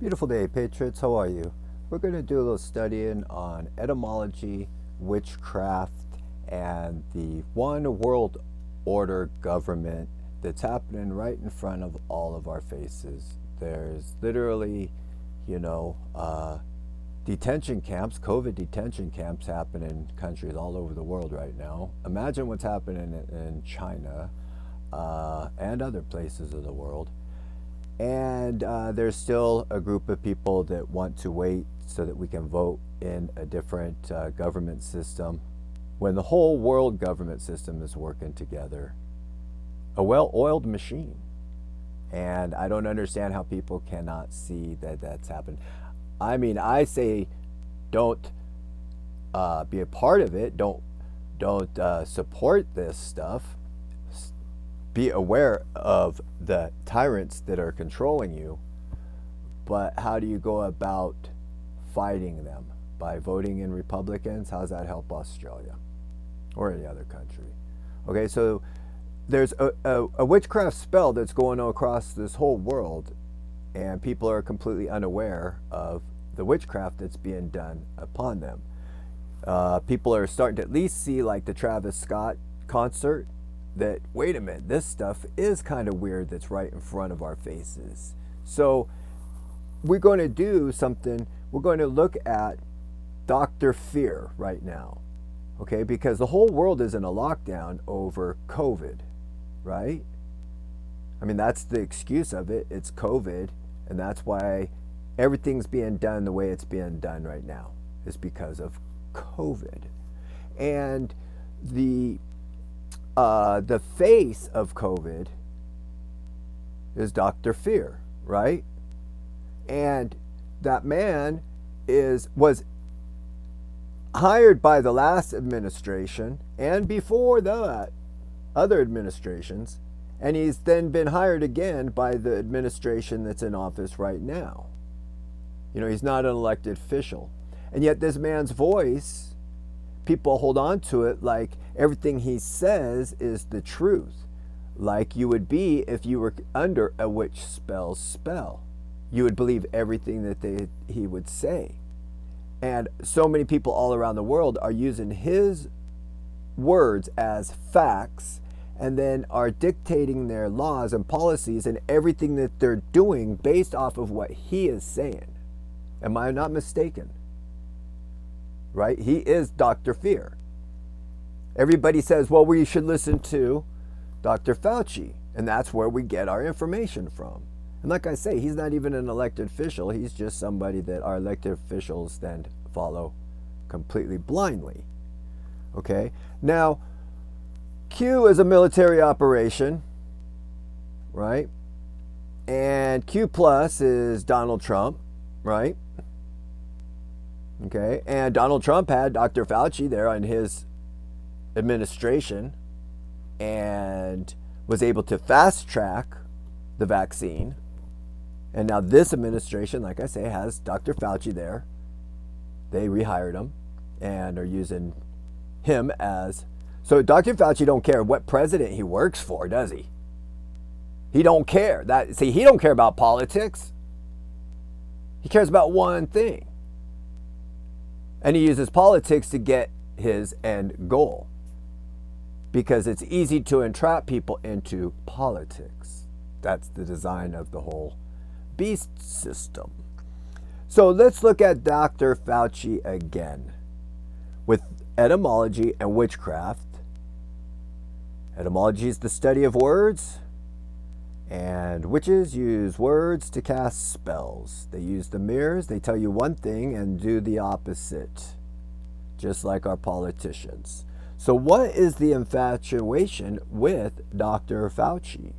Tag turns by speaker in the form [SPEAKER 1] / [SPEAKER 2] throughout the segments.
[SPEAKER 1] Beautiful day, Patriots. How are you? We're going to do a little studying on etymology, witchcraft, and the one world order government that's happening right in front of all of our faces. There's literally, you know, detention camps, COVID detention camps happening in countries all over the world right now. Imagine what's happening in China and other places of the world. And there's still a group of people that want to wait so that we can vote in a different government system when the whole world government system is working together. A well oiled machine. And I don't understand how people cannot see that that's happened. I mean, I say don't be a part of it. Don't support this stuff. Be aware of the tyrants that are controlling you, but how do you go about fighting them? By voting in Republicans? How does that help Australia or any other country? Okay, so there's a witchcraft spell that's going on across this whole world, and people are completely unaware of the witchcraft that's being done upon them. People are starting to at least see, like the Travis Scott concert, that wait a minute, this stuff is kind of weird that's right in front of our faces. So we're going to do something. We're going to look at Dr. Fear right now, okay? Because the whole world is in a lockdown over COVID, right? I mean, that's the excuse of it. It's COVID, and that's why everything's being done the way it's being done right now, is because of COVID. And the face of COVID is Dr. Fear, right? And that man was hired by the last administration and before that, other administrations, and he's then been hired again by the administration that's in office right now. You know, he's not an elected official. And yet this man's voice, people hold on to it like everything he says is the truth, like you would be if you were under a witch spell. You would believe everything that he would say. And so many people all around the world are using his words as facts and then are dictating their laws and policies and everything that they're doing based off of what he is saying. Am I not mistaken? Right? He is Dr. Fear. Everybody says, well, we should listen to Dr. Fauci, and that's where we get our information from. And like I say, he's not even an elected official. He's just somebody that our elected officials then follow completely blindly. Okay? Now, Q is a military operation, right? And Q plus is Donald Trump, right? Okay, and Donald Trump had Dr. Fauci there on his administration and was able to fast track the vaccine. And now this administration, like I say, has Dr. Fauci there. They rehired him and are using him as... So Dr. Fauci don't care what president he works for, does he? He don't care. He don't care about politics. He cares about one thing. And he uses politics to get his end goal. Because it's easy to entrap people into politics. That's the design of the whole beast system. So let's look at Dr. Fauci again. With etymology and witchcraft. Etymology is the study of words. And witches use words to cast spells. They use the mirrors. They tell you one thing and do the opposite. Just like our politicians. So what is the infatuation with Dr. Fauci?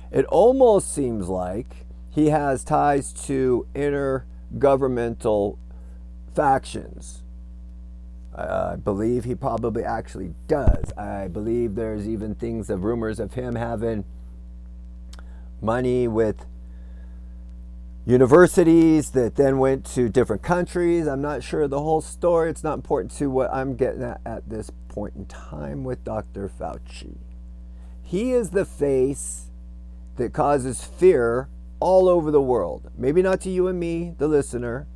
[SPEAKER 1] It almost seems like he has ties to intergovernmental factions. I believe he probably actually does. I believe there's even things of rumors of him having money with universities that then went to different countries. I'm not sure the whole story. It's not important to what I'm getting at this point in time with Dr. Fauci. He is the face that causes fear all over the world. Maybe not to you and me, the listener,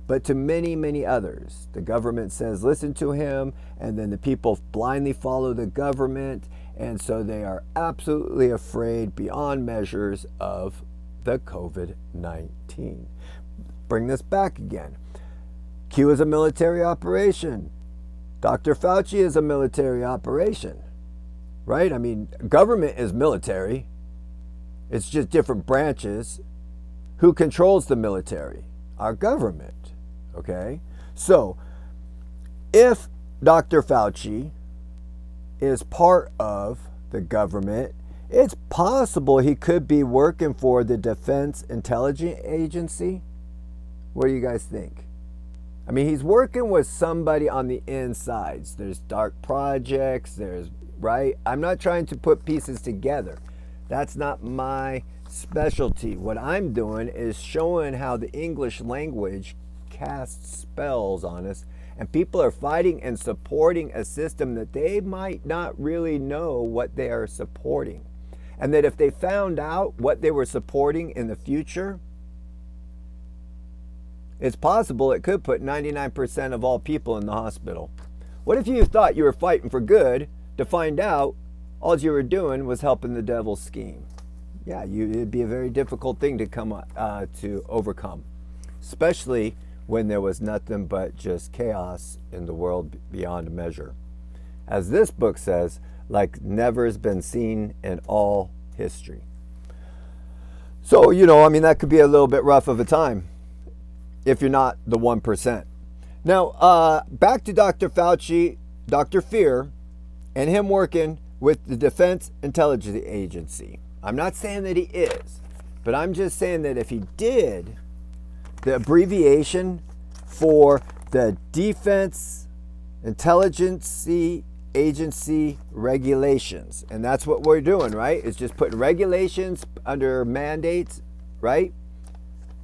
[SPEAKER 1] but to many, many others. The government says, listen to him, and then the people blindly follow the government, and so they are absolutely afraid beyond measures of the COVID-19. Bring this back again. Q is a military operation. Dr. Fauci is a military operation, right? I mean, government is military. It's just different branches. Who controls the military? Our government, okay? So, if Dr. Fauci is part of the government, it's possible he could be working for the Defense Intelligence Agency. What do you guys think? I mean, he's working with somebody on the insides. There's dark projects, right? I'm not trying to put pieces together. That's not my specialty. What I'm doing is showing how the English language casts spells on us, and people are fighting and supporting a system that they might not really know what they are supporting. And that if they found out what they were supporting in the future, it's possible it could put 99% of all people in the hospital. What if you thought you were fighting for good to find out all you were doing was helping the devil's scheme? Yeah, it'd be a very difficult thing to overcome, especially when there was nothing but just chaos in the world beyond measure. As this book says, like never has been seen in all history. So, that could be a little bit rough of a time if you're not the 1%. Now, back to Dr. Fauci, Dr. Fear, and him working with the Defense Intelligence Agency. I'm not saying that he is, but I'm just saying that if he did, the abbreviation for the Defense Intelligence Agency regulations, and that's what we're doing, right? It's just putting regulations under mandates, right?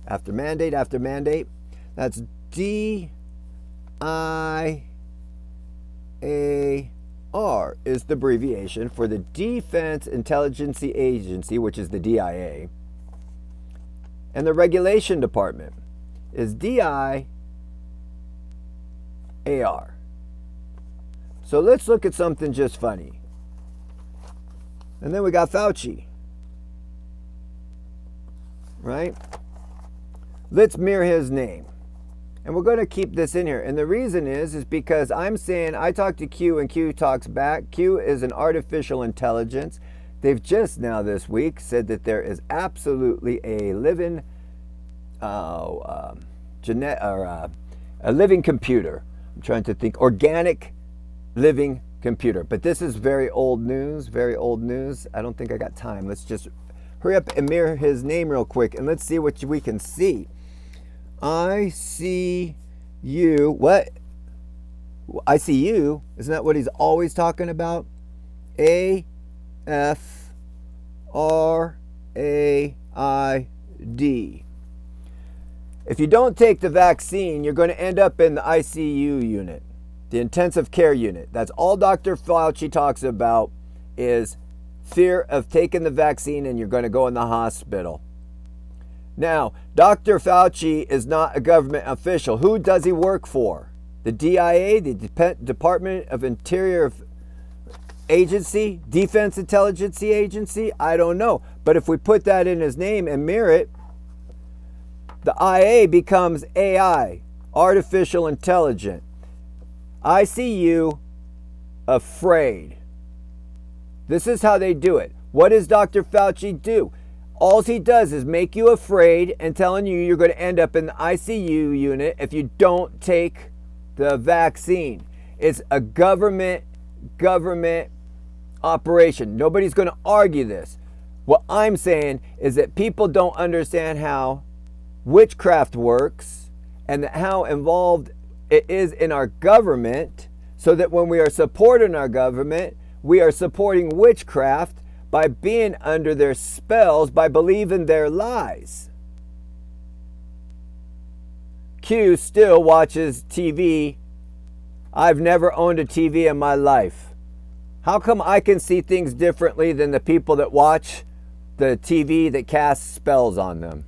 [SPEAKER 1] After mandate after mandate. That's DIAR is the abbreviation for the Defense Intelligence Agency, which is the DIA. And the Regulation Department is DIAR. So let's look at something just funny. And then we got Fauci, right? Let's mirror his name. And we're going to keep this in here. And the reason is because I'm saying I talk to Q and Q talks back. Q is an artificial intelligence. They've just now this week said that there is absolutely a living a living computer. I'm trying to think. Organic living computer. But this is very old news. Very old news. I don't think I got time. Let's just hurry up and mirror his name real quick. And let's see what we can see. I see you. What? I see you. Isn't that what he's always talking about? AFRAID. If you don't take the vaccine, you're going to end up in the ICU unit, the intensive care unit. That's all Dr. Fauci talks about, is fear of taking the vaccine and you're going to go in the hospital. Now, Dr. Fauci is not a government official. Who does he work for? The DIA, the Department of Interior Agency, Defense Intelligence Agency? I don't know. But if we put that in his name and mirror it, the IA becomes AI, Artificial Intelligence. I see you afraid. This is how they do it. What does Dr. Fauci do? All he does is make you afraid and telling you you're going to end up in the ICU unit if you don't take the vaccine. It's a government operation. Nobody's going to argue this. What I'm saying is that people don't understand how witchcraft works and how involved it is in our government, so that when we are supporting our government, we are supporting witchcraft by being under their spells, by believing their lies. Q still watches TV. I've never owned a TV in my life. How come I can see things differently than the people that watch the TV that casts spells on them.